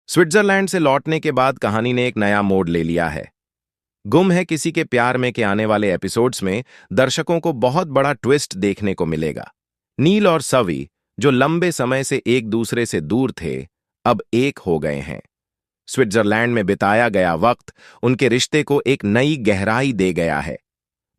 Switzerland से लौटने के बाद कहानी ने एक नया मोड़ ले लिया है। गुम है किसी के प्यार में के आने वाले एपिसोड्स में दर्शकों को बहुत बड़ा ट्विस्ट देखने को मिलेगा। नील और सवी, जो लंबे समय से एक दूसरे से दूर थे, अब एक हो गए हैं। स्विट्जरलैंड में बिताया गया वक्त उनके रिश्ते को एक नई गहराई दे गया है।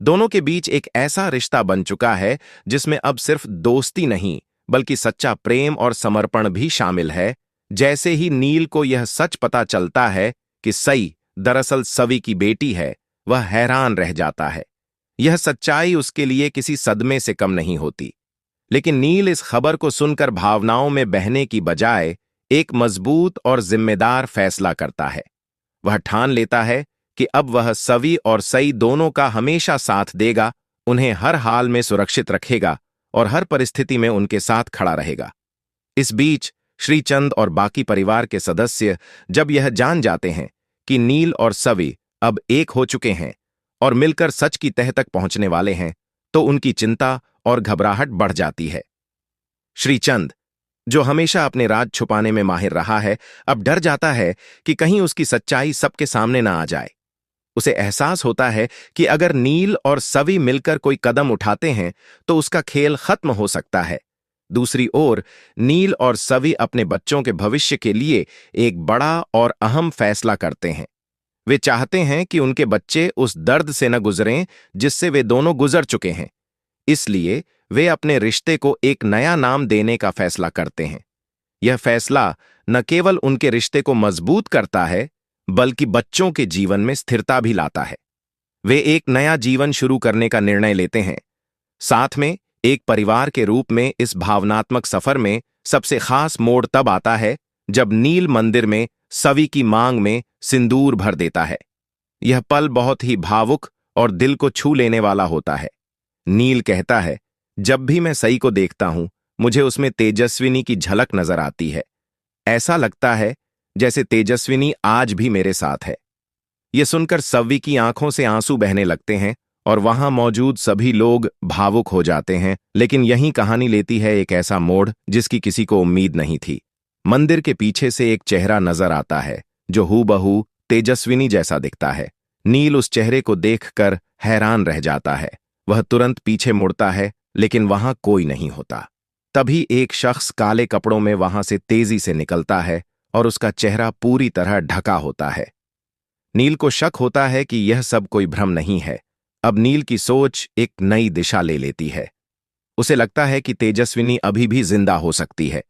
दोनों के बीच एक ऐसा रिश्ता बन चुका है जिसमें अब सिर्फ दोस्ती नहीं, बल्कि सच्चा प्रेम और समर्पण भी शामिल है। जैसे ही नील को यह सच पता चलता है कि सई दरअसल सवी की बेटी है, वह हैरान रह जाता है। यह सच्चाई उसके लिए किसी सदमे से कम नहीं होती। लेकिन नील इस खबर को सुनकर भावनाओं में बहने की बजाय एक मजबूत और जिम्मेदार फैसला करता है। वह ठान लेता है कि अब वह सवी और सई दोनों का हमेशा साथ देगा, उन्हें हर हाल में सुरक्षित रखेगा और हर परिस्थिति में उनके साथ खड़ा रहेगा। इस बीच श्रीचंद और बाकी परिवार के सदस्य जब यह जान जाते हैं कि नील और सवी अब एक हो चुके हैं और मिलकर सच की तह तक पहुंचने वाले हैं, तो उनकी चिंता और घबराहट बढ़ जाती है। श्रीचंद, जो हमेशा अपने राज छुपाने में माहिर रहा है, अब डर जाता है कि कहीं उसकी सच्चाई सबके सामने ना आ जाए। उसे एहसास होता है कि अगर नील और सवी मिलकर कोई कदम उठाते हैं तो उसका खेल खत्म हो सकता है। दूसरी ओर नील और सवी अपने बच्चों के भविष्य के लिए एक बड़ा और अहम फैसला करते हैं। वे चाहते हैं कि उनके बच्चे उस दर्द से न गुजरें जिससे वे दोनों गुजर चुके हैं। इसलिए वे अपने रिश्ते को एक नया नाम देने का फैसला करते हैं। यह फैसला न केवल उनके रिश्ते को मजबूत करता है, बल्कि बच्चों के जीवन में स्थिरता भी लाता है। वे एक नया जीवन शुरू करने का निर्णय लेते हैं। साथ में एक परिवार के रूप में इस भावनात्मक सफर में सबसे खास मोड़ तब आता है जब नील मंदिर में सवी की मांग में सिंदूर भर देता है। यह पल बहुत ही भावुक और दिल को छू लेने वाला होता है। नील कहता है, जब भी मैं सई को देखता हूं, मुझे उसमें तेजस्विनी की झलक नजर आती है। ऐसा लगता है जैसे तेजस्विनी आज भी मेरे साथ है। यह सुनकर सवी की आंखों से आंसू बहने लगते हैं और वहां मौजूद सभी लोग भावुक हो जाते हैं। लेकिन यहीं कहानी लेती है एक ऐसा मोड़ जिसकी किसी को उम्मीद नहीं थी। मंदिर के पीछे से एक चेहरा नजर आता है जो हूबहू तेजस्विनी जैसा दिखता है। नील उस चेहरे को देखकर हैरान रह जाता है। वह तुरंत पीछे मुड़ता है, लेकिन वहां कोई नहीं होता। तभी एक शख्स काले कपड़ों में वहां से तेजी से निकलता है और उसका चेहरा पूरी तरह ढका होता है। नील को शक होता है कि यह सब कोई भ्रम नहीं है। अब नील की सोच एक नई दिशा ले लेती है। उसे लगता है कि तेजस्विनी अभी भी जिंदा हो सकती है।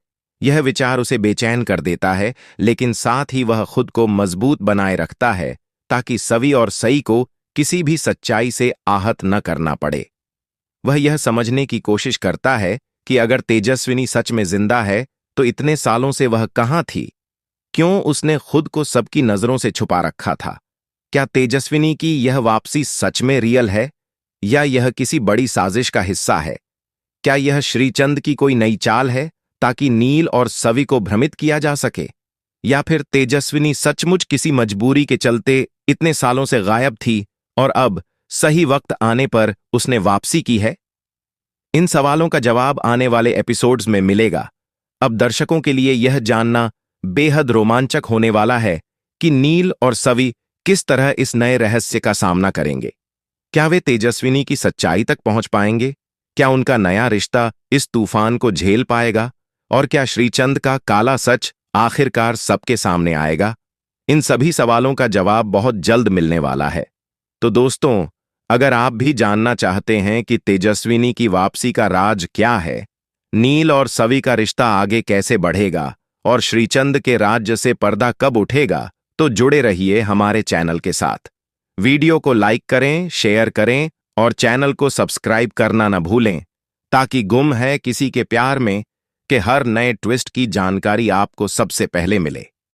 यह विचार उसे बेचैन कर देता है, लेकिन साथ ही वह खुद को मजबूत बनाए रखता है ताकि सवी और सई को किसी भी सच्चाई से आहत न करना पड़े। वह यह समझने की कोशिश करता है कि अगर तेजस्विनी सच में जिंदा है तो इतने सालों से वह कहां थी? क्यों उसने खुद को सबकी नजरों से छुपा रखा था? क्या तेजस्विनी की यह वापसी सच में रियल है या यह किसी बड़ी साजिश का हिस्सा है? क्या यह श्रीचंद की कोई नई चाल है ताकि नील और सवी को भ्रमित किया जा सके? या फिर तेजस्विनी सचमुच किसी मजबूरी के चलते इतने सालों से गायब थी और अब सही वक्त आने पर उसने वापसी की है? इन सवालों का जवाब आने वाले एपिसोड्स में मिलेगा। अब दर्शकों के लिए यह जानना बेहद रोमांचक होने वाला है कि नील और सवी किस तरह इस नए रहस्य का सामना करेंगे। क्या वे तेजस्विनी की सच्चाई तक पहुंच पाएंगे? क्या उनका नया रिश्ता इस तूफान को झेल पाएगा? और क्या श्रीचंद का काला सच आखिरकार सबके सामने आएगा? इन सभी सवालों का जवाब बहुत जल्द मिलने वाला है। तो दोस्तों, अगर आप भी जानना चाहते हैं कि तेजस्विनी की वापसी का राज क्या है, नील और सवी का रिश्ता आगे कैसे बढ़ेगा और श्रीचंद के राज्य से पर्दा कब उठेगा, तो जुड़े रहिए हमारे चैनल के साथ। वीडियो को लाइक करें, शेयर करें और चैनल को सब्सक्राइब करना न भूलें, ताकि गुम है किसी के प्यार में के हर नए ट्विस्ट की जानकारी आपको सबसे पहले मिले।